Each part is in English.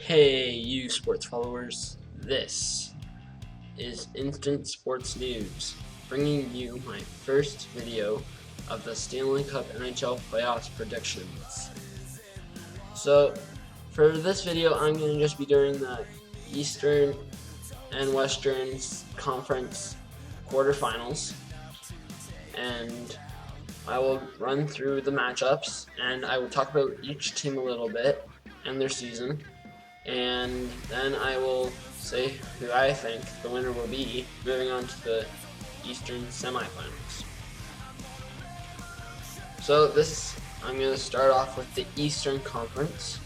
Hey, you sports followers. This is Instant Sports News, bringing you my first video of the Stanley Cup NHL playoffs predictions. So, for this video, I'm going to just be doing the Eastern and Western Conference QuarterFinals, and I will run through the matchups, and I will talk about each team a little bit and their season. And then I will say who I think the winner will be, moving on to the Eastern semifinals. So I'm going to start off with the Eastern Conference.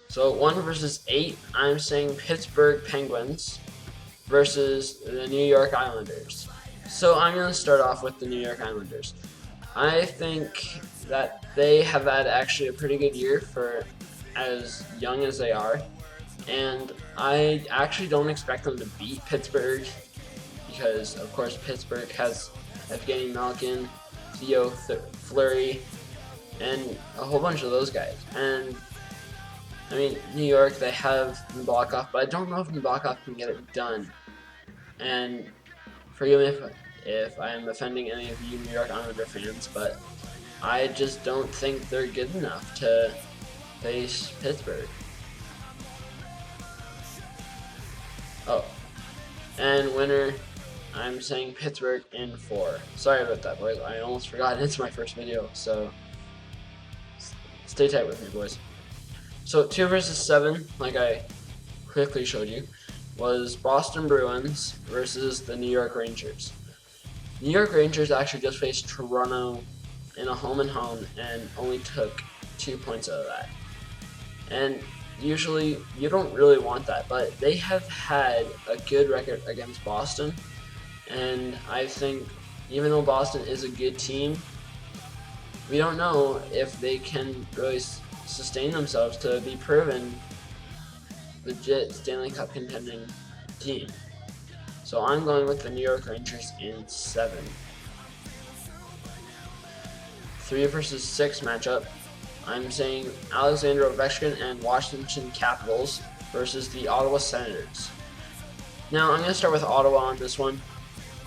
So 1 versus 8, I'm saying Pittsburgh Penguins versus the New York Islanders. So I'm going to start off with the New York Islanders. I think that they have had actually a pretty good year for as young as they are, and I actually don't expect them to beat Pittsburgh because, of course, Pittsburgh has Evgeny Malkin, Theo Fleury, and a whole bunch of those guys. And I mean, New York, they have Nabokov, but I don't know if Nabokov can get it done. And forgive me if I am offending any of you New York Islander fans, but I just don't think they're good enough to face Pittsburgh. Oh, and winner, I'm saying Pittsburgh in 4. Sorry about that, boys. I almost forgot it's my first video, so stay tight with me, boys. So 2 versus 7, like I quickly showed you, was Boston Bruins versus the New York Rangers. New York Rangers actually just faced Toronto in a home and home and only took 2 points out of that. And usually you don't really want that, but they have had a good record against Boston, and I think even though Boston is a good team, we don't know if they can really sustain themselves to be proven legit Stanley Cup contending team. So I'm going with the New York Rangers in 7. 3 versus 6 matchup, I'm saying Alexander Ovechkin and Washington Capitals versus the Ottawa Senators. Now I'm going to start with Ottawa on this one.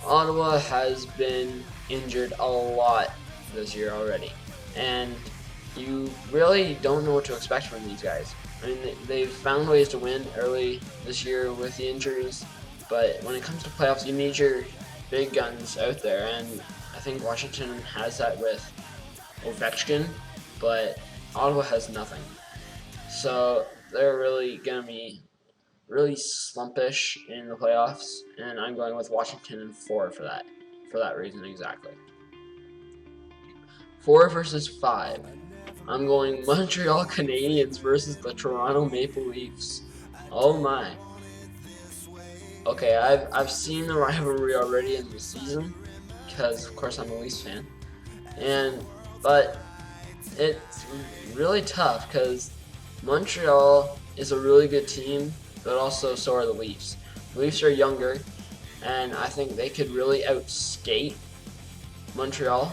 Ottawa has been injured a lot this year already, and you really don't know what to expect from these guys. I mean, they've found ways to win early this year with the injuries, but when it comes to playoffs, you need your big guns out there, and I think Washington has that with Ovechkin, but Ottawa has nothing. So they're really going to be really slumpish in the playoffs, and I'm going with Washington in 4 for that reason exactly. 4 versus 5. I'm going Montreal Canadiens versus the Toronto Maple Leafs. Oh my. Okay, I've seen the rivalry already in the season because of course I'm a Leafs fan. But it's really tough because Montreal is a really good team, but also so are the Leafs. The Leafs are younger, and I think they could really outskate Montreal.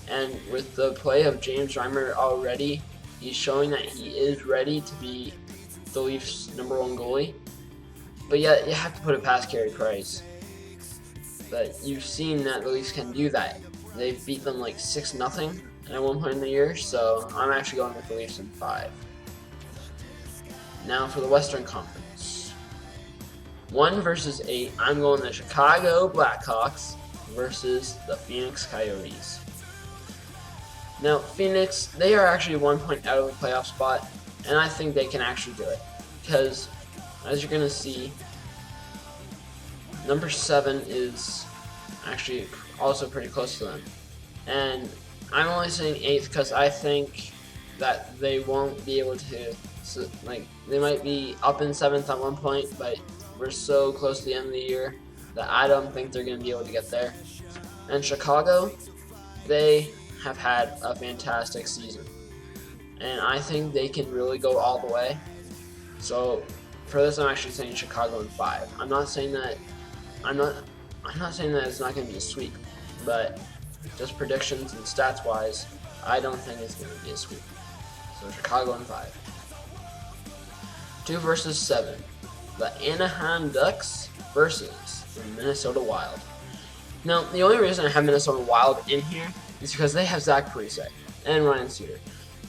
And with the play of James Reimer already, he's showing that he is ready to be the Leafs' #1 goalie. But yet, you have to put it past Carey Price. But you've seen that the Leafs can do that. They've beat them like 6-0 at one point in the year, so I'm actually going with the Leafs in 5. Now for the Western Conference. 1 versus 8, I'm going the Chicago Blackhawks versus the Phoenix Coyotes. Now, Phoenix, they are actually 1 point out of the playoff spot, and I think they can actually do it. Because, as you're going to see, number 7 is actually also pretty close to them. And I'm only saying 8th because I think that they won't be able to, they might be up in 7th at one point, but we're so close to the end of the year that I don't think they're going to be able to get there. And Chicago, they have had a fantastic season, and I think they can really go all the way. So for this, I'm actually saying Chicago in 5. I'm not saying that it's not going to be a sweep, but just predictions and stats wise, I don't think it's going to be a sweep. So Chicago in 5. 2 versus 7. The Anaheim Ducks versus the Minnesota Wild. Now, the only reason I have Minnesota Wild in here is because they have Zach Parise and Ryan Suter.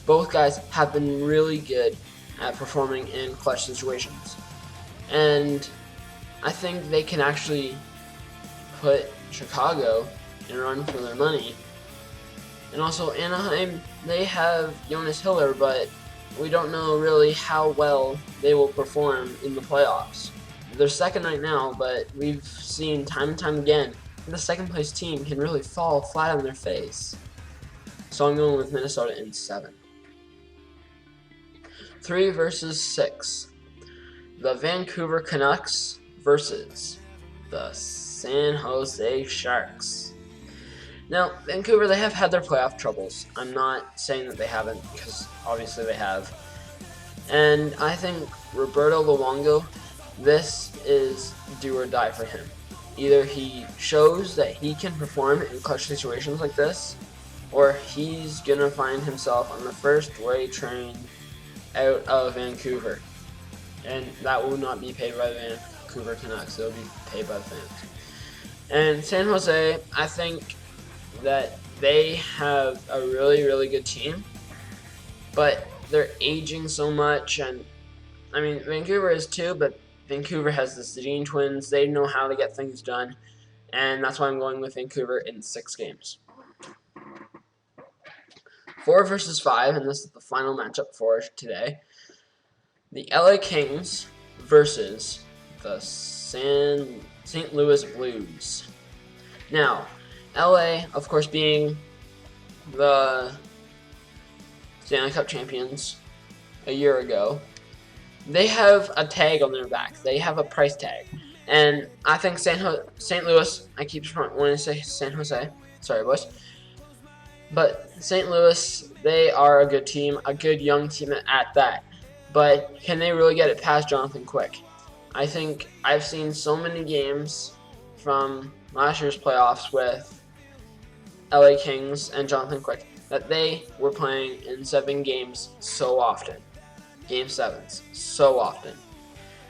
Both guys have been really good at performing in clutch situations. And I think they can actually put Chicago in a run for their money. And also Anaheim, they have Jonas Hiller, but we don't know really how well they will perform in the playoffs. They're second right now, but we've seen time and time again that the second place team can really fall flat on their face. So I'm going with Minnesota in 7. 3 versus 6. The Vancouver Canucks versus the San Jose Sharks. Now, Vancouver, they have had their playoff troubles. I'm not saying that they haven't, because obviously they have. And I think Roberto Luongo, this is do or die for him. Either he shows that he can perform in clutch situations like this, or he's going to find himself on the first way train out of Vancouver. And that will not be paid by the Vancouver Canucks. It will be paid by the fans. And San Jose, I think that they have a really, really good team, but they're aging so much. And I mean, Vancouver is too, but Vancouver has the Sedin twins. They know how to get things done, and that's why I'm going with Vancouver in 6 games. 4 versus 5, and this is the final matchup for today. The LA Kings versus the St. Louis Blues. Now, LA, of course, being the Stanley Cup champions a year ago, they have a tag on their back. They have a price tag. And I think St. Louis, I keep wanting to say San Jose. Sorry, boys. But St. Louis, they are a good team, a good young team at that. But can they really get it past Jonathan Quick? I think I've seen so many games from last year's playoffs with LA Kings and Jonathan Quick that they were playing in 7 games so often. Game 7s so often.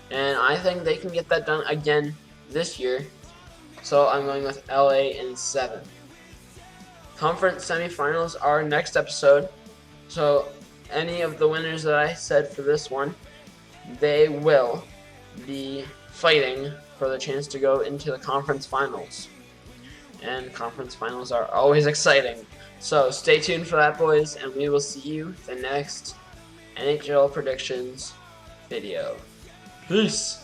And I think they can get that done again this year. So I'm going with LA in 7. Conference semifinals are next episode. So any of the winners that I said for this one, they will be fighting for the chance to go into the conference finals. And conference finals are always exciting. So stay tuned for that, boys, and we will see you the next NHL predictions video. Peace!